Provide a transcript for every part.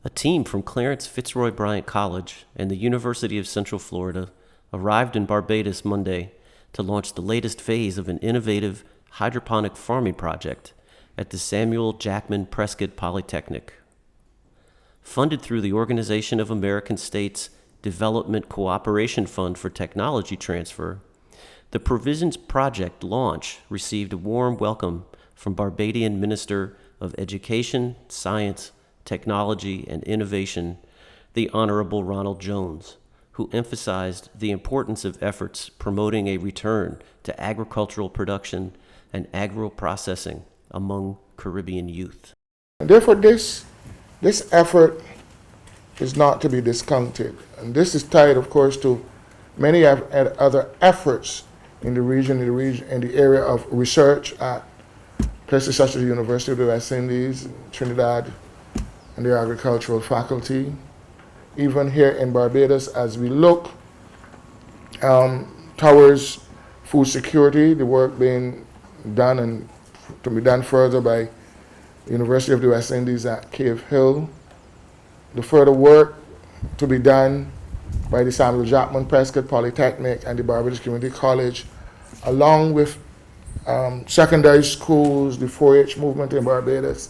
A team from Clarence Fitzroy Bryant College and the University of Central Florida arrived in Barbados Monday to launch the latest phase of an innovative hydroponic farming project at the Samuel Jackman Prescod Polytechnic. Funded through the Organization of American States Development Cooperation Fund for Technology Transfer, the Provisions Project launch received a warm welcome from Barbadian Minister of Education, Science, Technology, and Innovation, the Honorable Ronald Jones, who emphasized the importance of efforts promoting a return to agricultural production and agro-processing among Caribbean youth. And therefore, this effort is not to be discounted. And this is tied, of course, to many other efforts in the region, in the area of research at places such as the University of the West Indies, Trinidad, and their agricultural faculty. Even here in Barbados, as we look towards food security, the work being done and to be done further by the University of the West Indies at Cave Hill, the further work to be done by the Samuel Jackman Prescod Polytechnic and the Barbados Community College, along with secondary schools, the 4-H movement in Barbados,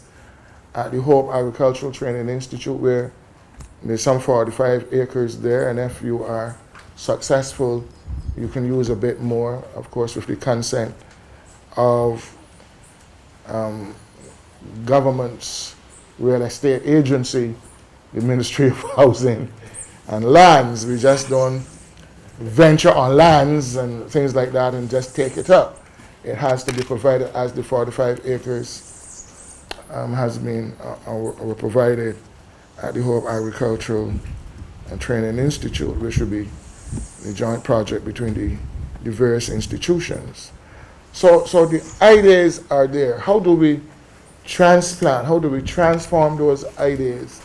at the Hope Agricultural Training Institute, where there's some 45 acres there, and if you are successful, you can use a bit more, of course, with the consent of government's real estate agency, the Ministry of Housing and Lands. We just don't venture on lands and things like that and just take it up. It has to be provided as the 45 acres has been were provided at the Hope Agricultural and Training Institute, which will be the joint project between the various institutions. So the ideas are there. How do we transplant, how do we transform those ideas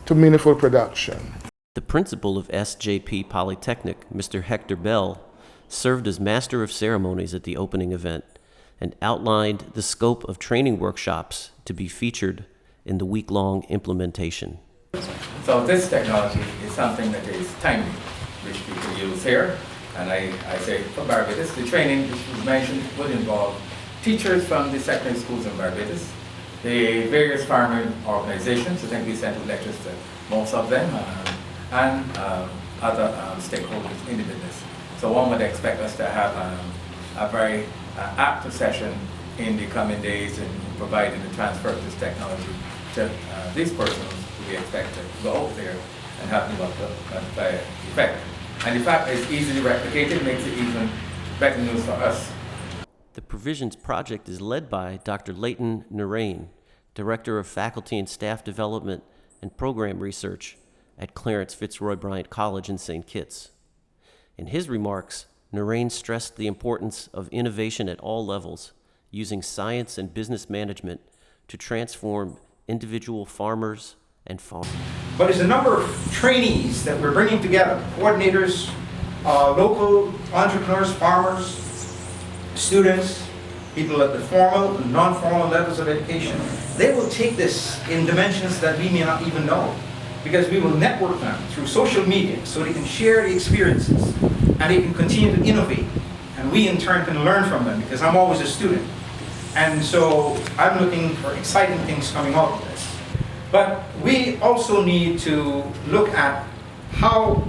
to meaningful production? The principal of SJP Polytechnic, Mr. Hector Bell, served as Master of Ceremonies at the opening event and outlined the scope of training workshops to be featured in the week-long implementation. So this technology is something that is timely, which we can use here. And I say for Barbados, the training which was mentioned would involve teachers from the secondary schools in Barbados, the various farming organizations. I think we sent lectures to most of them, and other stakeholders in the business. So one would expect us to have a very active session in the coming days in providing the transfer of this technology to these persons who we expect to go out there and have them by effect. And the fact that it's easily replicated makes it even better news for us. The Provisions Project is led by Dr. Leighton Narain, Director of Faculty and Staff Development and Program Research at Clarence Fitzroy Bryant College in St. Kitts. In his remarks, Narain stressed the importance of innovation at all levels, using science and business management to transform individual farmers and farmers. But there's a number of trainees that we're bringing together, coordinators, local entrepreneurs, farmers, students, people at the formal and non-formal levels of education. They will take this in dimensions that we may not even know, because we will network them through social media so they can share the experiences and they can continue to innovate. And we in turn can learn from them, because I'm always a student. And so I'm looking for exciting things coming out of this. But we also need to look at how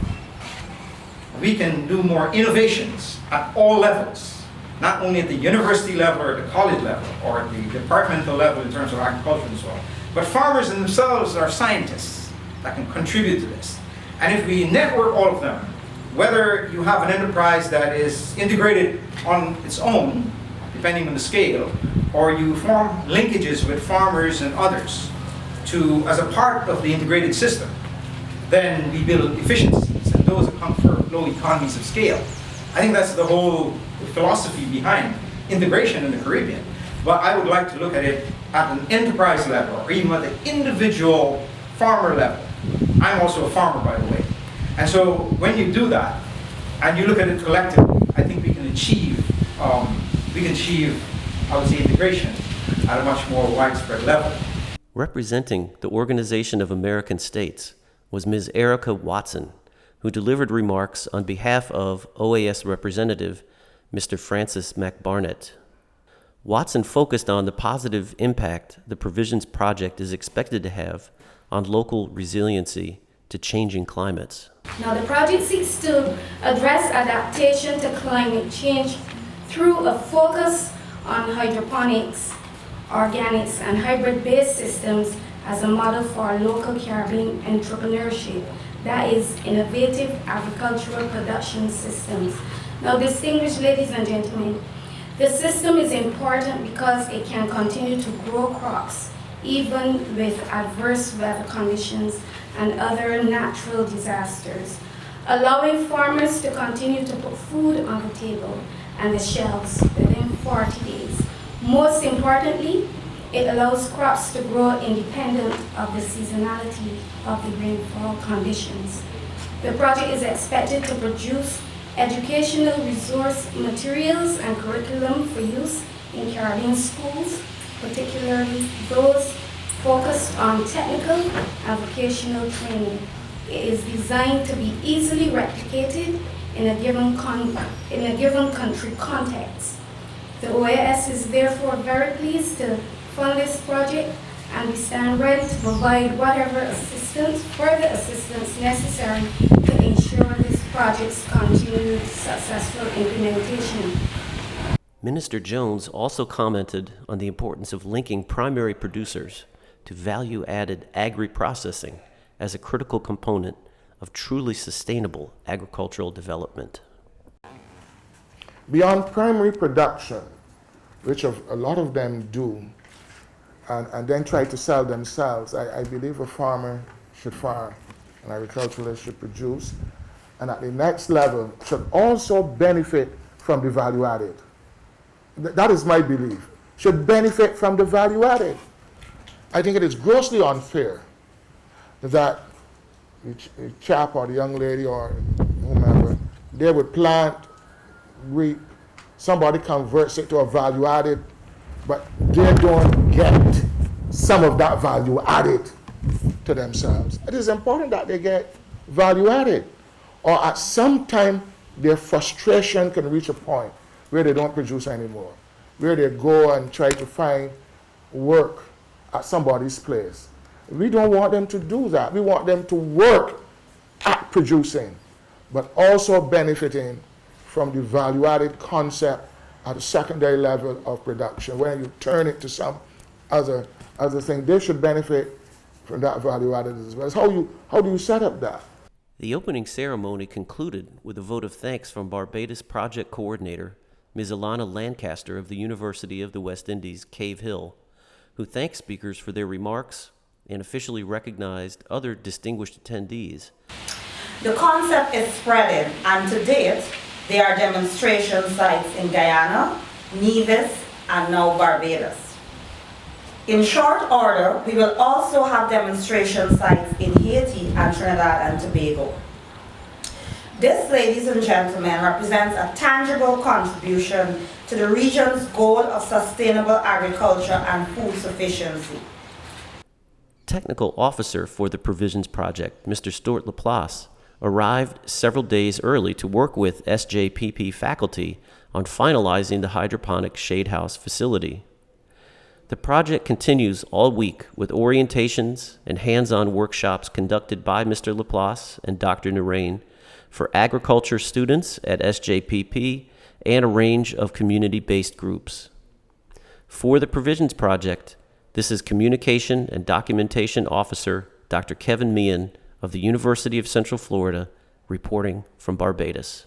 we can do more innovations at all levels, not only at the university level or the college level or the departmental level in terms of agriculture and so on, but farmers in themselves are scientists that can contribute to this. And if we network all of them, whether you have an enterprise that is integrated on its own, depending on the scale, or you form linkages with farmers and others as a part of the integrated system, then we build efficiencies, and those account for low economies of scale. I think that's the whole philosophy behind integration in the Caribbean. But I would like to look at it at an enterprise level, or even at the individual farmer level. I'm also a farmer, by the way. And so when you do that, and you look at it collectively, I think we can achieve, I would say, integration at a much more widespread level. Representing the Organization of American States was Ms. Erica Watson, who delivered remarks on behalf of OAS Representative Mr. Francis McBarnett. Watson focused on the positive impact the Provisions Project is expected to have on local resiliency to changing climates. Now, the project seeks to address adaptation to climate change through a focus on hydroponics, organics, and hybrid-based systems as a model for local Caribbean entrepreneurship that is innovative agricultural production systems. Now, distinguished ladies and gentlemen, the system is important because it can continue to grow crops even with adverse weather conditions and other natural disasters, allowing farmers to continue to put food on the table and the shelves within 40 days. Most importantly, it allows crops to grow independent of the seasonality of the rainfall conditions. The project is expected to produce educational resource materials and curriculum for use in Caribbean schools, particularly those focused on technical and vocational training. It is designed to be easily replicated in a given country context. The OAS is therefore very pleased to fund this project, and we stand ready to provide whatever further assistance necessary to ensure this project's continued successful implementation. Minister Jones also commented on the importance of linking primary producers to value-added agri-processing as a critical component of truly sustainable agricultural development. Beyond primary production, which a lot of them do, and then try to sell themselves, I believe a farmer should farm, an agriculturalist should produce, and at the next level should also benefit from the value added. That is my belief. Should benefit from the value added. I think it is grossly unfair that the chap or the young lady or whomever, they would plant, reap, somebody converts it to a value added, but they don't get some of that value added to themselves. It is important that they get value added, or at some time their frustration can reach a point where they don't produce anymore, where they go and try to find work at somebody's place. We don't want them to do that. We want them to work at producing, but also benefiting from the value-added concept at the secondary level of production. When you turn it to some other thing, they should benefit from that value-added as well. How do you set up that? The opening ceremony concluded with a vote of thanks from Barbados Project Coordinator, Ms. Alana Lancaster of the University of the West Indies, Cave Hill, who thanked speakers for their remarks and officially recognized other distinguished attendees. The concept is spreading, and to date, there are demonstration sites in Guyana, Nevis, and now Barbados. In short order, we will also have demonstration sites in Haiti and Trinidad and Tobago. This, ladies and gentlemen, represents a tangible contribution to the region's goal of sustainable agriculture and food sufficiency. Technical Officer for the Provisions Project, Mr. Stuart Laplace, arrived several days early to work with SJPP faculty on finalizing the hydroponic shade house facility. The project continues all week with orientations and hands-on workshops conducted by Mr. Laplace and Dr. Narain for agriculture students at SJPP and a range of community-based groups. For the Provisions Project, this is Communication and Documentation Officer Dr. Kevin Meehan of the University of Central Florida, reporting from Barbados.